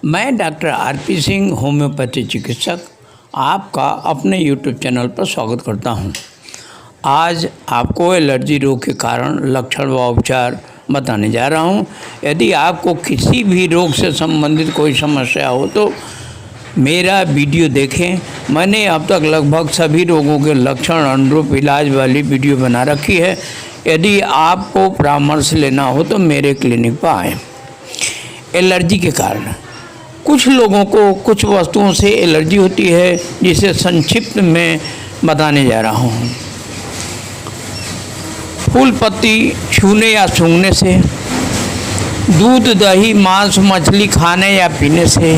मैं doctor RP Singh homeopathy चिकित्सक आपका अपने यूट्यूब चैनल पर स्वागत करता हूं। आज आपको एलर्जी रोग के कारण लक्षण व उपचार बताने जा रहा हूं। यदि आपको किसी भी रोग से संबंधित कोई समस्या हो तो मेरा वीडियो देखें। मैंने अब तक लगभग सभी रोगों के लक्षण अनुरूप इलाज वाली वीडियो बना रखी है। यदि आपको परामर्श लेना हो तो मेरे क्लिनिक पर आएँ। एलर्जी के कारण कुछ लोगों को कुछ वस्तुओं से एलर्जी होती है, जिसे संक्षिप्त में बताने जा रहा हूँ। फूल पत्ती छूने या सूंघने से, दूध दही मांस मछली खाने या पीने से,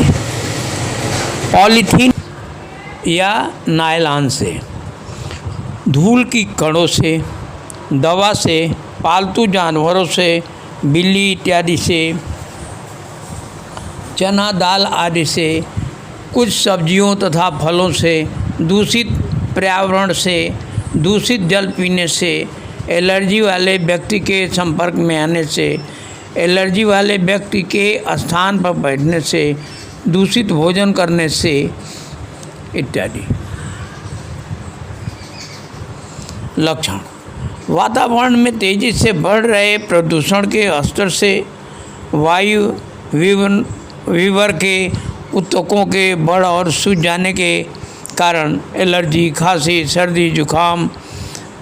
पॉलीथीन या नायलॉन से, धूल की कणों से, दवा से, पालतू जानवरों से, बिल्ली इत्यादि से, चना दाल आदि से, कुछ सब्जियों तथा फलों से, दूषित पर्यावरण से, दूषित जल पीने से, एलर्जी वाले व्यक्ति के संपर्क में आने से, एलर्जी वाले व्यक्ति के स्थान पर बैठने से, दूषित भोजन करने से इत्यादि। लक्षण: वातावरण में तेजी से बढ़ रहे प्रदूषण के स्तर से, वायु विवर के उत्तकों के बढ़ और सूज जाने के कारण एलर्जी, खांसी, सर्दी, जुखाम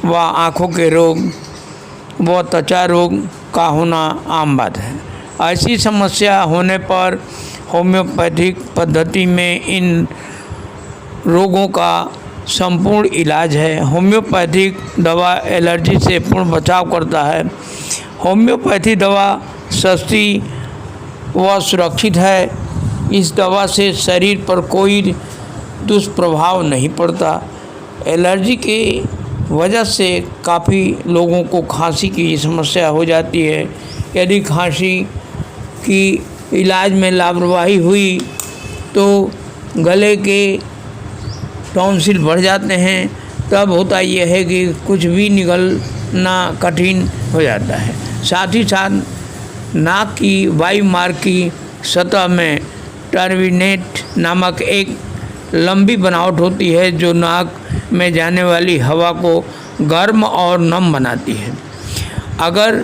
व आँखों के रोग व त्वचा रोग का होना आम बात है। ऐसी समस्या होने पर होम्योपैथिक पद्धति में इन रोगों का संपूर्ण इलाज है। होम्योपैथिक दवा एलर्जी से पूर्ण बचाव करता है। होम्योपैथी दवा सस्ती व सुरक्षित है। इस दवा से शरीर पर कोई दुष्प्रभाव नहीं पड़ता। एलर्जी के वजह से काफ़ी लोगों को खांसी की समस्या हो जाती है। यदि खांसी की इलाज में लापरवाही हुई तो गले के टॉन्सिल बढ़ जाते हैं। तब होता यह है कि कुछ भी निगलना कठिन हो जाता है। साथ ही साथ नाक की वायुमार्ग की सतह में टर्बिनेट नामक एक लंबी बनावट होती है, जो नाक में जाने वाली हवा को गर्म और नम बनाती है। अगर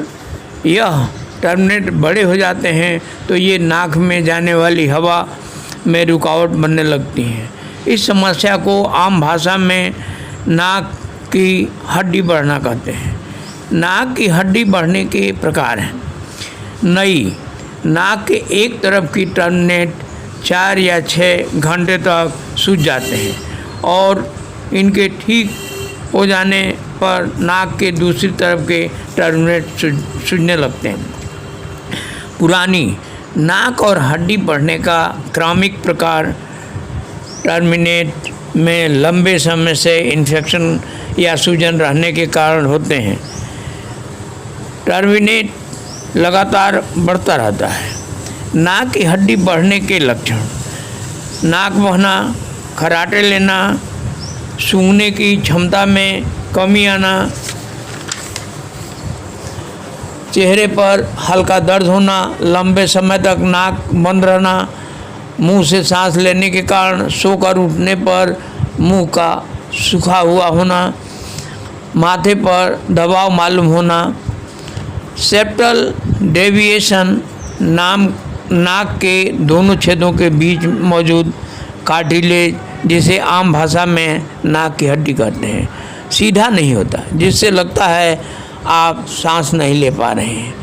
यह टर्बिनेट बड़े हो जाते हैं तो ये नाक में जाने वाली हवा में रुकावट बनने लगती है। इस समस्या को आम भाषा में नाक की हड्डी बढ़ना कहते हैं। नाक की हड्डी बढ़ने के प्रकार हैं। नई: नाक के एक तरफ की टर्बिनेट 4 या 6 घंटे तक सूज जाते हैं और इनके ठीक हो जाने पर नाक के दूसरी तरफ के टर्बिनेट सूजने लगते हैं। पुरानी: नाक और हड्डी बढ़ने का क्रमिक प्रकार टर्बिनेट में लंबे समय से इन्फेक्शन या सूजन रहने के कारण होते हैं। टर्बिनेट लगातार बढ़ता रहता है। नाक की हड्डी बढ़ने के लक्षण: नाक बहना, खर्राटे लेना, सूंघने की क्षमता में कमी आना, चेहरे पर हल्का दर्द होना, लंबे समय तक नाक बंद रहना, मुंह से सांस लेने के कारण सोकर उठने पर मुंह का सूखा हुआ होना, माथे पर दबाव मालूम होना, सेप्टल डेविएशन नाक के दोनों छेदों के बीच मौजूद कार्टिलेज, जिसे आम भाषा में नाक की हड्डी कहते हैं, सीधा नहीं होता, जिससे लगता है आप सांस नहीं ले पा रहे हैं।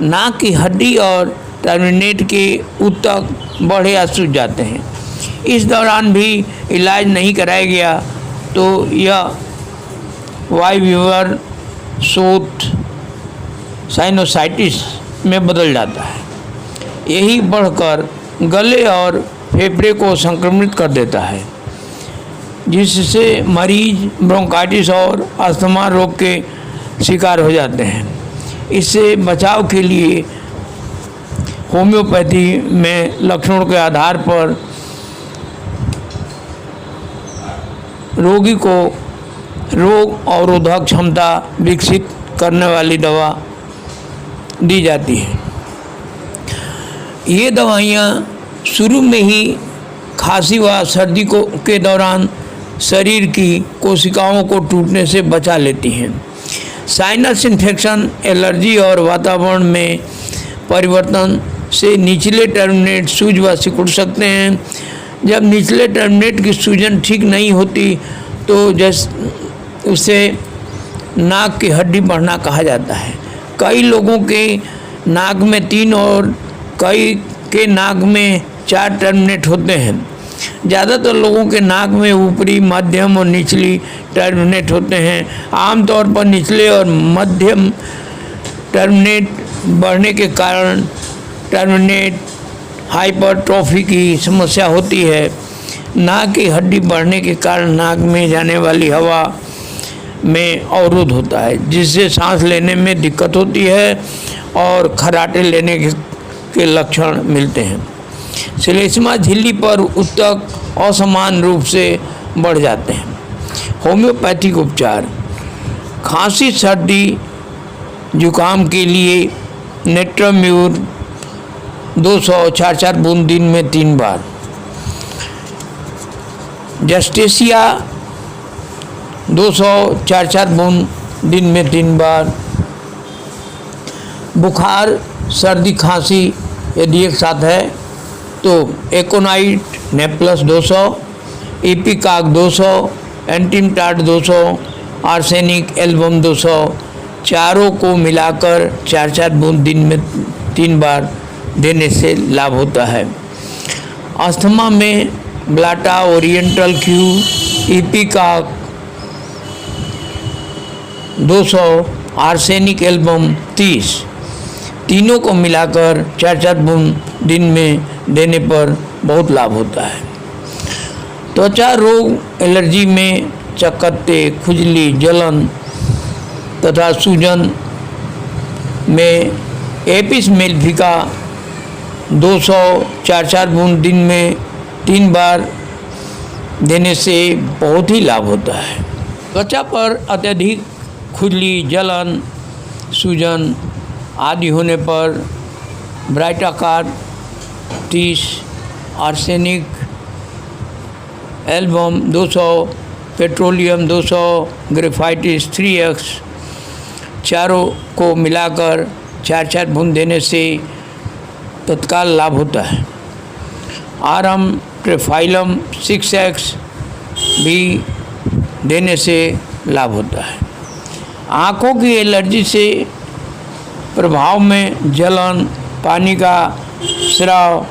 नाक की हड्डी और टर्बिनेट के उत्तक बढ़े या सूज जाते हैं। इस दौरान भी इलाज नहीं कराया गया तो यह वायवीवर शोथ साइनोसाइटिस में बदल जाता है। यही बढ़कर गले और फेफड़े को संक्रमित कर देता है, जिससे मरीज ब्रोंकाइटिस और अस्थमा रोग के शिकार हो जाते हैं। इससे बचाव के लिए होम्योपैथी में लक्षणों के आधार पर रोगी को रोग अवरोधक क्षमता विकसित करने वाली दवा दी जाती है। ये दवाइयाँ शुरू में ही खांसी व सर्दी के दौरान शरीर की कोशिकाओं को टूटने से बचा लेती हैं। साइनस इन्फेक्शन, एलर्जी और वातावरण में परिवर्तन से निचले टर्मिनेट सूज व सिकुड़ सकते हैं। जब निचले टर्मिनेट की सूजन ठीक नहीं होती तो जैसे उसे नाक की हड्डी बढ़ना कहा जाता है। कई लोगों के नाक में 3 और कई के नाक में 4 टर्मिनेट होते हैं। ज़्यादातर लोगों के नाक में ऊपरी, मध्यम और निचली टर्मिनेट होते हैं। आमतौर पर निचले और मध्यम टर्मिनेट बढ़ने के कारण टर्मिनेट हाइपरट्रॉफी की समस्या होती है। नाक की हड्डी बढ़ने के कारण नाक में जाने वाली हवा में अवरोध होता है, जिससे सांस लेने में दिक्कत होती है और खर्राटे लेने के लक्षण मिलते हैं। श्लेष्मा झिल्ली पर ऊतक असमान रूप से बढ़ जाते हैं। होम्योपैथिक उपचार: खांसी, सर्दी, जुकाम के लिए नेट्राम्यूर 200 4-4 बूंद दिन में 3 बार, जस्टेसिया 200 4-4 बूंद दिन में 3 बार, बुखार, सर्दी, खांसी यदि एक साथ है तो एकोनाइट नेप्लस 200, इपिकाक 200, एंटीमटाड 200, आर्सेनिक एल्बम 200, चारों को मिलाकर 4-4 बूंद दिन में 3 बार देने से लाभ होता है। अस्थमा में Blatta, oriental Q, ipecac 200, arsenic album 30, तीनों को मिलाकर 4-4 बूंद दिन में देने पर बहुत लाभ होता है। त्वचा रोग, एलर्जी में चकत्ते, खुजली, जलन तथा सूजन में एपिस मेलिफिका 200 4-4 बूंद दिन में 3 बार देने से बहुत ही लाभ होता है। त्वचा पर अत्यधिक खुजली, जलन, सूजन आदि होने पर ब्राइटाकार 30, arsenic album 200, petroleum 200, graphites 3x, चारों को मिलाकर 4-4 बूंद देने से तत्काल लाभ होता है। आरम ट्रेफाइलम 6x भी देने से लाभ होता है। आँखों की एलर्जी से प्रभाव में जलन, पानी का स्राव,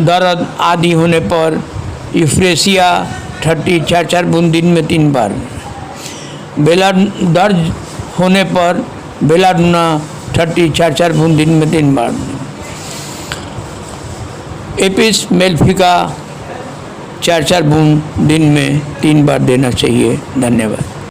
दर्द आदि होने पर यूफ्रेसिया 30 4-4 बूंद दिन में 3 बार, दर्द होने पर बेलाडुना 30 4-4 बूंद दिन में 3 बार, एपिस मेलिफिका 4-4 बूंद दिन में 3 बार देना चाहिए। धन्यवाद।